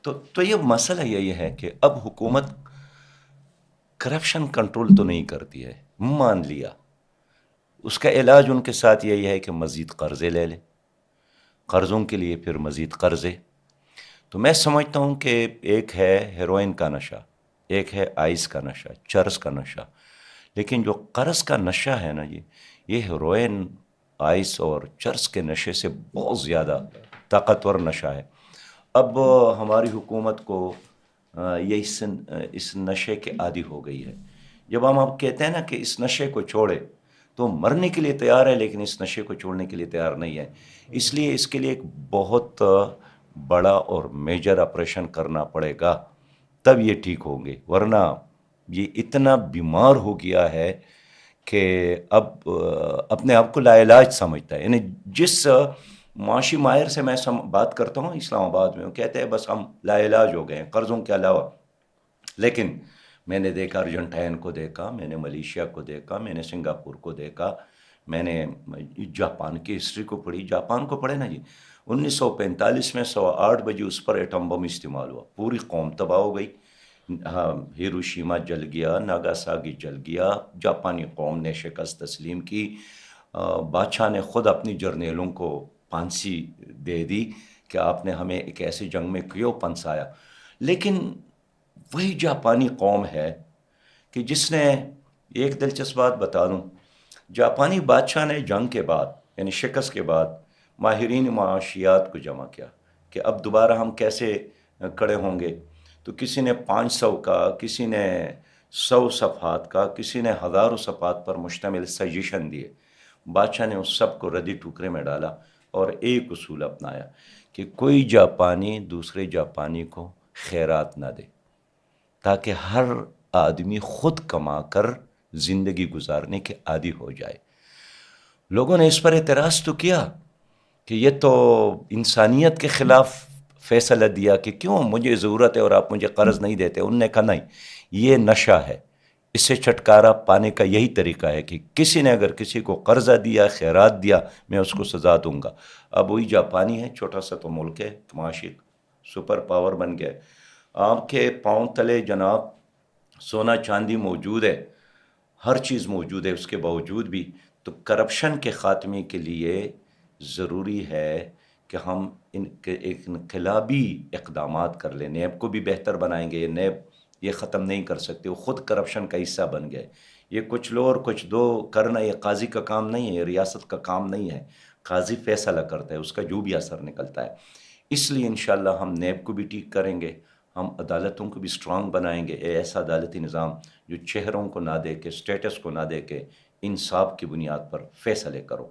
تو یہ مسئلہ یہی ہے کہ اب حکومت کرپشن کنٹرول تو نہیں کرتی ہے، مان لیا، اس کا علاج ان کے ساتھ یہی ہے کہ مزید قرضے لے لے، قرضوں کے لیے پھر مزید قرضے. تو میں سمجھتا ہوں کہ ایک ہے ہیروئن کا نشہ، ایک ہے آئس کا نشہ، چرس کا نشہ، لیکن جو قرض کا نشہ ہے نا جی، یہ ہیروئن، آئس اور چرس کے نشے سے بہت زیادہ طاقتور نشہ ہے. اب ہماری حکومت کو یہ اس نشے کے عادی ہو گئی ہے. جب ہم اب کہتے ہیں نا کہ اس نشے کو چھوڑے، تو مرنے کے لیے تیار ہے لیکن اس نشے کو چھوڑنے کے لیے تیار نہیں ہے. اس لیے اس کے لیے ایک بہت بڑا اور میجر آپریشن کرنا پڑے گا، تب یہ ٹھیک ہوں گے. ورنہ یہ اتنا بیمار ہو گیا ہے کہ اب اپنے آپ کو لا علاج سمجھتا ہے. یعنی جس معاشی ماہر سے میں بات کرتا ہوں اسلام آباد میں، وہ کہتے ہیں بس ہم لا علاج ہو گئے ہیں قرضوں کے علاوہ. لیکن میں نے دیکھا ارجنٹائن کو دیکھا، میں نے ملیشیا کو دیکھا، میں نے سنگاپور کو دیکھا، میں نے جاپان کی ہسٹری کو پڑھی. جاپان کو پڑھے نا جی، 1945 میں 8:15 اس پر ایٹم بم استعمال ہوا، پوری قوم تباہ ہو گئی. ہیروشیما جل گیا، ناگاساکی جل گیا، جاپانی قوم نے شکست تسلیم کی. بادشاہ نے خود اپنی جرنیلوں کو پھانسی دے دی کہ آپ نے ہمیں ایک ایسی جنگ میں کیوں پھنسایا. لیکن وہی جاپانی قوم ہے کہ جس نے، ایک دلچسپ بات بتا دوں، جاپانی بادشاہ نے جنگ کے بعد، یعنی شکست کے بعد، ماہرین معاشیات کو جمع کیا کہ اب دوبارہ ہم کیسے کھڑے ہوں گے. تو کسی نے 500 کا، کسی نے 100 صفحات کا، کسی نے ہزاروں صفحات پر مشتمل سجیشن دیے. بادشاہ نے اس سب کو ردی ٹکرے میں ڈالا اور ایک اصول اپنایا کہ کوئی جاپانی دوسرے جاپانی کو خیرات نہ دے، تاکہ ہر آدمی خود کما کر زندگی گزارنے کے عادی ہو جائے. لوگوں نے اس پر اعتراض تو کیا کہ یہ تو انسانیت کے خلاف فیصلہ دیا کہ کیوں مجھے ضرورت ہے اور آپ مجھے قرض نہیں دیتے. انہوں نے کہا نہیں، یہ نشہ ہے، اس سے چھٹکارا پانے کا یہی طریقہ ہے کہ کسی نے اگر کسی کو قرضہ دیا، خیرات دیا، میں اس کو سزا دوں گا. اب وہی جاپانی ہے، چھوٹا سا تو ملک ہے، معاشی سپر پاور بن گیا. آپ کے پاؤں تلے جناب سونا چاندی موجود ہے، ہر چیز موجود ہے. اس کے باوجود بھی تو کرپشن کے خاتمے کے لیے ضروری ہے کہ ہم ایک انقلابی اقدامات کر لیں. نیب کو بھی بہتر بنائیں گے. یہ نیب یہ ختم نہیں کر سکتے، وہ خود کرپشن کا حصہ بن گئے. یہ کچھ لو اور کچھ دو کرنا یہ قاضی کا کام نہیں ہے، یہ ریاست کا کام نہیں ہے. قاضی فیصلہ کرتا ہے، اس کا جو بھی اثر نکلتا ہے. اس لیے انشاءاللہ ہم نیب کو بھی ٹھیک کریں گے، ہم عدالتوں کو بھی سٹرونگ بنائیں گے. ایسا عدالتی نظام جو چہروں کو نہ دے کے، سٹیٹس کو نہ دے کے، انصاف کی بنیاد پر فیصلے کرو.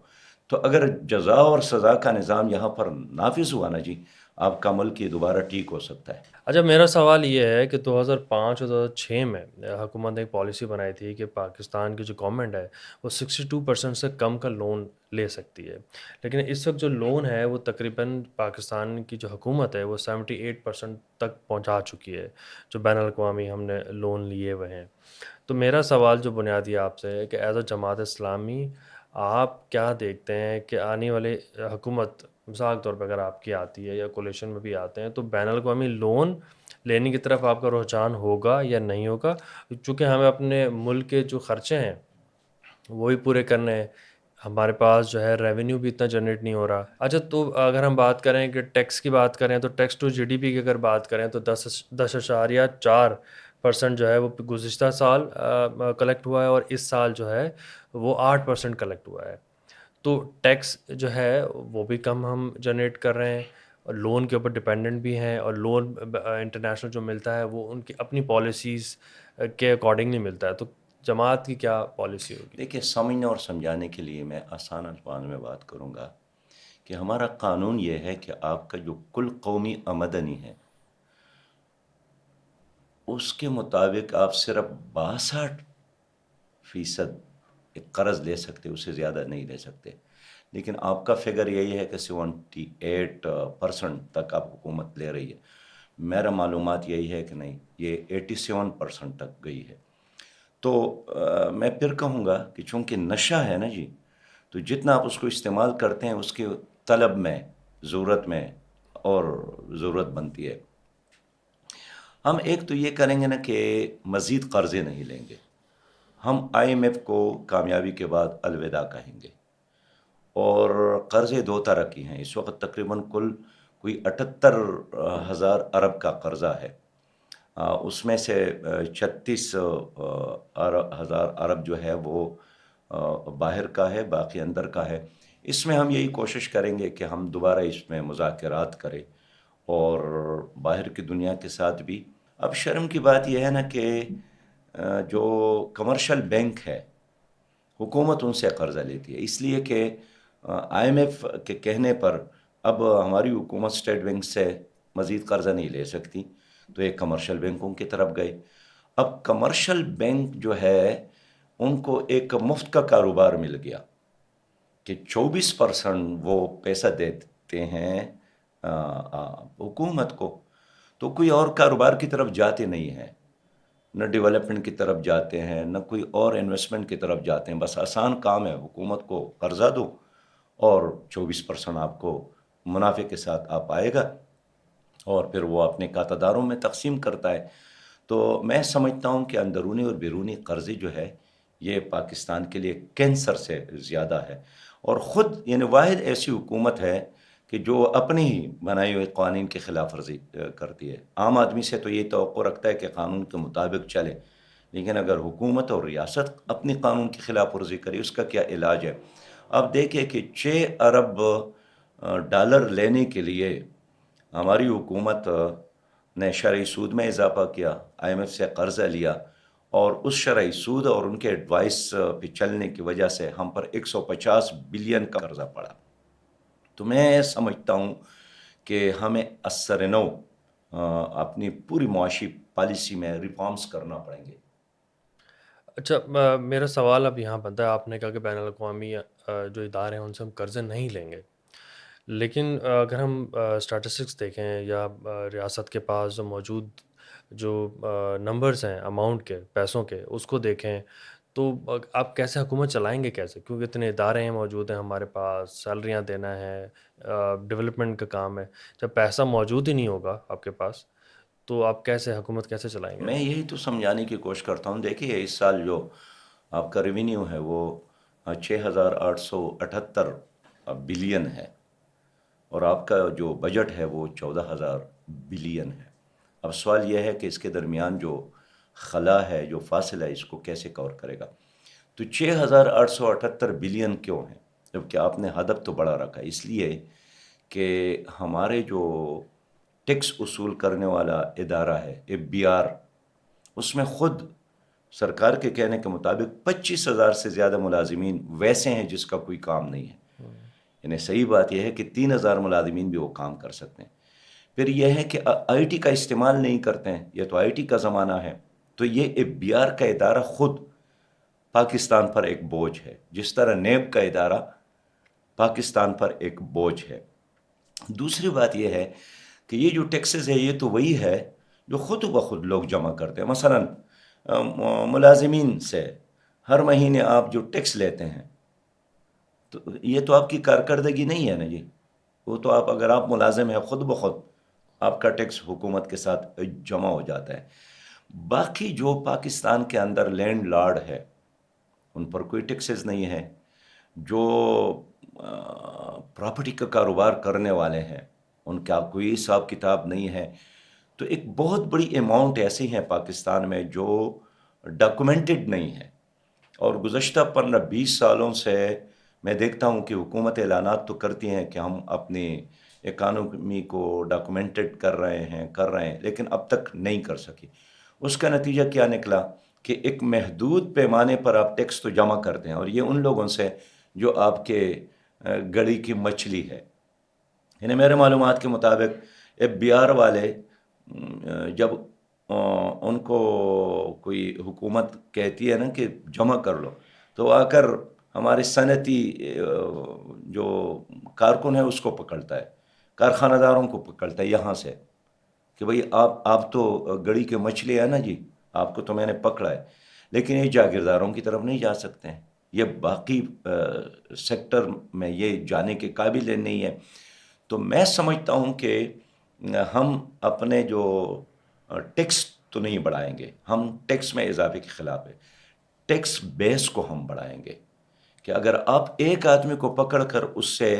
تو اگر جزا اور سزا کا نظام یہاں پر نافذ ہوا نا جی، آپ کا ملک یہ دوبارہ ٹھیک ہو سکتا ہے. اچھا، میرا سوال یہ ہے کہ 2005 اور 2006 میں حکومت نے ایک پالیسی بنائی تھی کہ پاکستان کی جو گورنمنٹ ہے وہ 62% سے کم کا لون لے سکتی ہے، لیکن اس وقت جو لون ہے وہ تقریباً پاکستان کی جو حکومت ہے وہ 78% تک پہنچا چکی ہے، جو بین الاقوامی ہم نے لون لیے ہوئے ہیں. تو میرا سوال جو بنیادی آپ سے ہے کہ ایز اے جماعت اسلامی آپ کیا دیکھتے ہیں کہ آنے والے حکومت، مثال کے طور پہ اگر آپ کی آتی ہے یا کولیشن میں بھی آتے ہیں، تو بین الاقوامی لون لینے کی طرف آپ کا رجحان ہوگا یا نہیں ہوگا؟ چونکہ ہمیں اپنے ملک کے جو خرچے ہیں وہی پورے کرنے ہیں، ہمارے پاس جو ہے ریونیو بھی اتنا جنریٹ نہیں ہو رہا. اچھا، تو اگر ہم بات کریں کہ ٹیکس کی بات کریں تو tax to G D P کی اگر بات کریں تو 10.4% جو ہے وہ گزشتہ سال کلیکٹ ہوا ہے، اور اس سال جو ہے وہ 8% کلیکٹ ہوا ہے. تو ٹیکس جو ہے وہ بھی کم ہم جنریٹ کر رہے ہیں، اور لون کے اوپر ڈپینڈنٹ بھی ہیں، اور لون انٹرنیشنل جو ملتا ہے وہ ان کی اپنی پالیسیز کے اکارڈنگلی ملتا ہے. تو جماعت کی کیا پالیسی ہوگی؟ دیکھیے، سمجھنے اور سمجھانے کے لیے میں آسان الفاظ میں بات کروں گا کہ ہمارا قانون یہ ہے کہ آپ کا جو کل قومی آمدنی ہے اس کے مطابق آپ صرف 62% ایک قرض لے سکتے، اس سے زیادہ نہیں لے سکتے. لیکن آپ کا فگر یہی ہے کہ 78% تک آپ حکومت لے رہی ہے. میرا معلومات یہی ہے کہ نہیں، یہ 87% تک گئی ہے. تو میں پھر کہوں گا کہ چونکہ نشہ ہے نا جی، تو جتنا آپ اس کو استعمال کرتے ہیں اس کے طلب میں، ضرورت میں اور ضرورت بنتی ہے. ہم ایک تو یہ کریں گے نا کہ مزید قرضے نہیں لیں گے. ہم آئی ایم ایف کو کامیابی کے بعد الوداع کہیں گے. اور قرضے دو طرح کی ہیں اس وقت، تقریباً کل کوئی 78,000 ارب کا قرضہ ہے. اس میں سے 36,000 ارب جو ہے وہ باہر کا ہے، باقی اندر کا ہے. اس میں ہم یہی کوشش کریں گے کہ ہم دوبارہ اس میں مذاکرات کریں اور باہر کی دنیا کے ساتھ بھی. اب شرم کی بات یہ ہے نا کہ جو کمرشل بینک ہے حکومت ان سے قرضہ لیتی ہے، اس لیے کہ آئی ایم ایف کے کہنے پر اب ہماری حکومت اسٹیٹ بینک سے مزید قرضہ نہیں لے سکتی، تو ایک کمرشل بینکوں کی طرف گئے. اب کمرشل بینک جو ہے ان کو ایک مفت کا کاروبار مل گیا کہ 24% وہ پیسہ دیتے ہیں حکومت کو، تو کوئی اور کاروبار کی طرف جاتے نہیں ہیں، نہ ڈیولپمنٹ کی طرف جاتے ہیں، نہ کوئی اور انویسٹمنٹ کی طرف جاتے ہیں. بس آسان کام ہے، حکومت کو قرضہ دو اور 24% آپ کو منافع کے ساتھ آپ آئے گا، اور پھر وہ اپنے کھاتہ داروں میں تقسیم کرتا ہے. تو میں سمجھتا ہوں کہ اندرونی اور بیرونی قرضے جو ہے یہ پاکستان کے لیے کینسر سے زیادہ ہے. اور خود یعنی واحد ایسی حکومت ہے کہ جو اپنی ہی بنائی ہوئے قوانین کی خلاف ورزی کرتی ہے. عام آدمی سے تو یہ توقع رکھتا ہے کہ قانون کے مطابق چلے، لیکن اگر حکومت اور ریاست اپنی قانون کی خلاف ورزی کرے اس کا کیا علاج ہے؟ آپ دیکھیں کہ 6 ارب ڈالر لینے کے لیے ہماری حکومت نے شرعی سود میں اضافہ کیا، آئی ایم ایف سے قرضہ لیا، اور اس شرعی سود اور ان کے ایڈوائس پہ چلنے کی وجہ سے ہم پر 150 بلین کا قرضہ پڑا. تو میں سمجھتا ہوں کہ ہمیں اثر نو اپنی پوری معاشی پالیسی میں ریفارمز کرنا پڑیں گے. اچھا، میرا سوال اب یہاں بنتا ہے، آپ نے کہا کہ بین الاقوامی جو ادارے ہیں ان سے ہم قرضے نہیں لیں گے، لیکن اگر ہم اسٹیٹسٹکس دیکھیں یا ریاست کے پاس جو موجود جو نمبرز ہیں اماؤنٹ کے، پیسوں کے، اس کو دیکھیں تو آپ کیسے حکومت چلائیں گے کیسے؟ کیونکہ اتنے ادارے ہیں موجود ہیں ہمارے پاس، سیلریاں دینا ہے، ڈیولپمنٹ کا کام ہے. جب پیسہ موجود ہی نہیں ہوگا آپ کے پاس تو آپ کیسے حکومت کیسے چلائیں گے؟ میں یہی تو سمجھانے کی کوشش کرتا ہوں. دیکھیے اس سال جو آپ کا ریونیو ہے وہ 6,878 بلین ہے، اور آپ کا جو بجٹ ہے وہ 14,000 بلین ہے. اب سوال یہ ہے کہ اس کے درمیان جو خلا ہے، جو فاصلہ ہے، اس کو کیسے کور کرے گا؟ تو 6,878 بلین کیوں ہیں جبکہ آپ نے ہدف تو بڑا رکھا؟ اس لیے کہ ہمارے جو ٹیکس اصول کرنے والا ادارہ ہے FBR، اس میں خود سرکار کے کہنے کے مطابق 25,000 سے زیادہ ملازمین ویسے ہیں جس کا کوئی کام نہیں ہے. یعنی صحیح بات یہ ہے کہ 3,000 ملازمین بھی وہ کام کر سکتے ہیں. پھر یہ ہے کہ آئی ٹی کا استعمال نہیں کرتے ہیں، یہ تو آئی ٹی کا زمانہ ہے. تو یہ FBR کا ادارہ خود پاکستان پر ایک بوجھ ہے، جس طرح نیب کا ادارہ پاکستان پر ایک بوجھ ہے. دوسری بات یہ ہے کہ یہ جو ٹیکسز ہے یہ تو وہی ہے جو خود بخود لوگ جمع کرتے ہیں. مثلا ملازمین سے ہر مہینے آپ جو ٹیکس لیتے ہیں تو یہ تو آپ کی کارکردگی نہیں ہے نا جی. وہ تو آپ اگر آپ ملازم ہیں خود بخود آپ کا ٹیکس حکومت کے ساتھ جمع ہو جاتا ہے. باقی جو پاکستان کے اندر لینڈ لارڈ ہے ان پر کوئی ٹیکسز نہیں ہے. جو پراپرٹی کا کاروبار کرنے والے ہیں ان کا کوئی حساب کتاب نہیں ہے. تو ایک بہت بڑی اماؤنٹ ایسی ہیں پاکستان میں جو ڈاکومنٹڈ نہیں ہے. اور گزشتہ 15-20 سالوں سے میں دیکھتا ہوں کہ حکومت اعلانات تو کرتی ہیں کہ ہم اپنی اکانومی کو ڈاکومنٹڈ کر رہے ہیں، لیکن اب تک نہیں کر سکی. اس کا نتیجہ کیا نکلا کہ ایک محدود پیمانے پر آپ ٹیکس تو جمع کرتے ہیں، اور یہ ان لوگوں سے جو آپ کے گڑی کی مچھلی ہے. یعنی میرے معلومات کے مطابق FBR والے جب ان کو کوئی حکومت کہتی ہے نا کہ جمع کر لو، تو آ کر ہمارے صنعتی جو کارکن ہے اس کو پکڑتا ہے، کارخانہ داروں کو پکڑتا ہے یہاں سے کہ بھئی آپ تو گڑی کے مچھلی ہے نا جی، آپ کو تو میں نے پکڑا ہے. لیکن یہ جاگیرداروں کی طرف نہیں جا سکتے ہیں، یہ باقی سیکٹر میں یہ جانے کے قابل نہیں ہے. تو میں سمجھتا ہوں کہ ہم اپنے جو ٹیکس تو نہیں بڑھائیں گے، ہم ٹیکس میں اضافے کے خلاف ہے، ٹیکس بیس کو ہم بڑھائیں گے کہ اگر آپ ایک آدمی کو پکڑ کر اس سے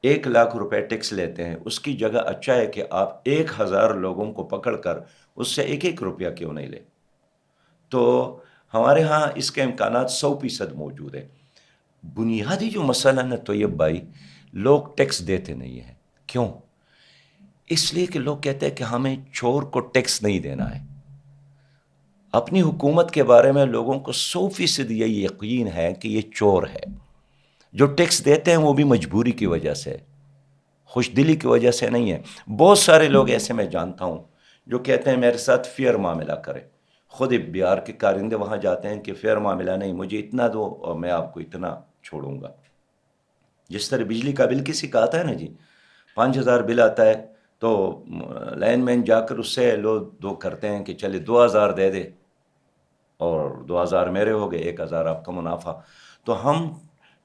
1,00,000 روپے ٹیکس لیتے ہیں، اس کی جگہ اچھا ہے کہ آپ 1,000 لوگوں کو پکڑ کر اس سے 1,000 روپیہ کیوں نہیں لیں؟ تو ہمارے ہاں اس کے امکانات 100% موجود ہیں۔ بنیادی جو مسئلہ ہے طیب بھائی، لوگ ٹیکس دیتے نہیں ہیں۔ کیوں؟ اس لیے کہ لوگ کہتے ہیں کہ ہمیں چور کو ٹیکس نہیں دینا ہے۔ اپنی حکومت کے بارے میں لوگوں کو 100% یہ یقین ہے کہ یہ چور ہے۔ جو ٹیکس دیتے ہیں وہ بھی مجبوری کی وجہ سے، خوش دلی کی وجہ سے نہیں ہے۔ بہت سارے لوگ ایسے میں جانتا ہوں جو کہتے ہیں میرے ساتھ فیئر معاملہ کرے، خود بہار کے کارندے وہاں جاتے ہیں کہ فیئر معاملہ نہیں، مجھے اتنا دو اور میں آپ کو اتنا چھوڑوں گا۔ جس طرح بجلی کا بل کسی کا آتا ہے نا جی، 5,000 بل آتا ہے تو لائن مین جا کر اس سے لو دو کرتے ہیں کہ چلے 2,000 دے دے اور 2,000 میرے ہو گئے، 1,000 آپ کا منافع۔ تو ہم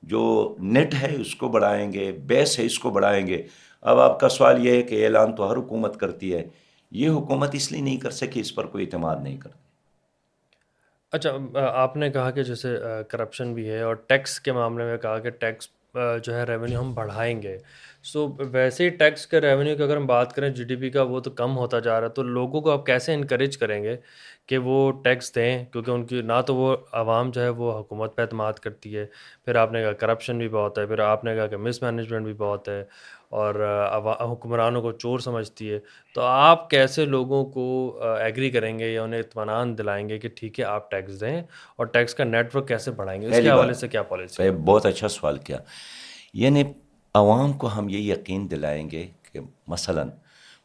جو نیٹ ہے اس کو بڑھائیں گے، بیس ہے اس کو بڑھائیں گے۔ اب آپ کا سوال یہ ہے کہ اعلان تو ہر حکومت کرتی ہے، یہ حکومت اس لیے نہیں کر سکی، اس پر کوئی اعتماد نہیں کرتی۔ اچھا، آپ نے کہا کہ جیسے کرپشن بھی ہے، اور ٹیکس کے معاملے میں کہا کہ ٹیکس جو ہے ریونیو ہم بڑھائیں گے۔ سو ویسے ہی ٹیکس کے ریونیو کی اگر ہم بات کریں جی ڈی پی کا، وہ تو کم ہوتا جا رہا ہے، تو لوگوں کو آپ کیسے انکریج کریں گے کہ وہ ٹیکس دیں؟ کیونکہ ان کی نہ تو وہ عوام جو ہے وہ حکومت پہ اعتماد کرتی ہے، پھر آپ نے کہا کرپشن بھی بہت ہے، پھر آپ نے کہا کہ مس مینجمنٹ بھی بہت ہے، اور حکمرانوں کو چور سمجھتی ہے۔ تو آپ کیسے لوگوں کو ایگری کریں گے یا انہیں اطمینان دلائیں گے کہ ٹھیک ہے آپ ٹیکس دیں، اور ٹیکس کا نیٹ ورک کیسے بڑھائیں گے؟ اس کے پہلی حوالے بات، سے کیا پالیسی ہے؟ تو بہت اچھا سوال کیا۔ یعنی عوام کو ہم یہ یقین دلائیں گے کہ مثلا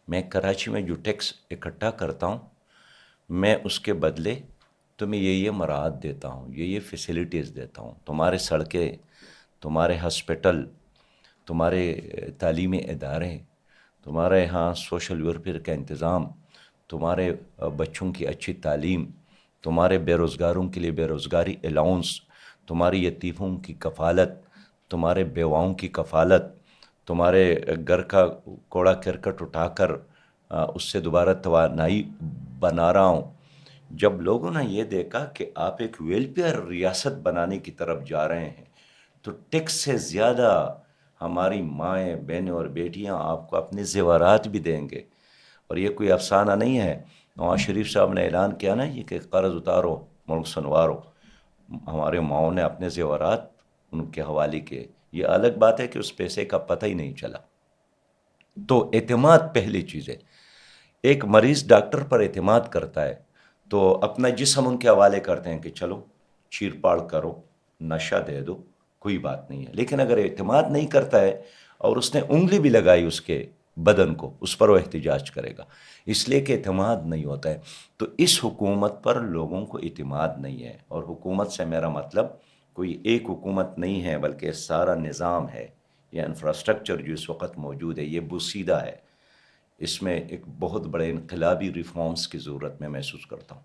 میں کراچی میں جو ٹیکس اکٹھا کرتا ہوں، میں اس کے بدلے تمہیں یہ مراعات دیتا ہوں، یہ فیسلٹیز دیتا ہوں، تمہارے سڑکیں، تمہارے ہاسپٹل، تمہارے تعلیمی ادارے، تمہارے یہاں سوشل ویلفیئر کا انتظام، تمہارے بچوں کی اچھی تعلیم، تمہارے بے روزگاروں کے لیے بے روزگاری الاؤنس، تمہاری یتیموں کی کفالت، تمہارے بیواؤں کی کفالت، تمہارے گھر کا کوڑا کرکٹ اٹھا کر اس سے دوبارہ توانائی بنا رہا ہوں۔ جب لوگوں نے یہ دیکھا کہ آپ ایک ویلفیئر ریاست بنانے کی طرف جا رہے ہیں، تو ٹیکس سے زیادہ ہماری مائیں، بہنیں اور بیٹیاں آپ کو اپنے زیورات بھی دیں گے۔ اور یہ کوئی افسانہ نہیں ہے، نواز شریف صاحب نے اعلان کیا نا یہ کہ قرض اتارو ملک سنوارو، ہمارے ماؤں نے اپنے زیورات ان کے حوالے کیے۔ یہ الگ بات ہے کہ اس پیسے کا پتہ ہی نہیں چلا۔ تو اعتماد پہلی چیز ہے۔ ایک مریض ڈاکٹر پر اعتماد کرتا ہے تو اپنا جسم ان کے حوالے کرتے ہیں کہ چلو چیر پاڑ کرو، نشہ دے دو، کوئی بات نہیں ہے۔ لیکن اگر اعتماد نہیں کرتا ہے اور اس نے انگلی بھی لگائی اس کے بدن کو، اس پر وہ احتجاج کرے گا، اس لیے کہ اعتماد نہیں ہوتا ہے۔ تو اس حکومت پر لوگوں کو اعتماد نہیں ہے، اور حکومت سے میرا مطلب کوئی ایک حکومت نہیں ہے، بلکہ سارا نظام ہے۔ یہ انفراسٹرکچر جو اس وقت موجود ہے یہ بوسیدہ ہے، اس میں ایک بہت بڑے انقلابی ریفارمز کی ضرورت میں محسوس کرتا ہوں۔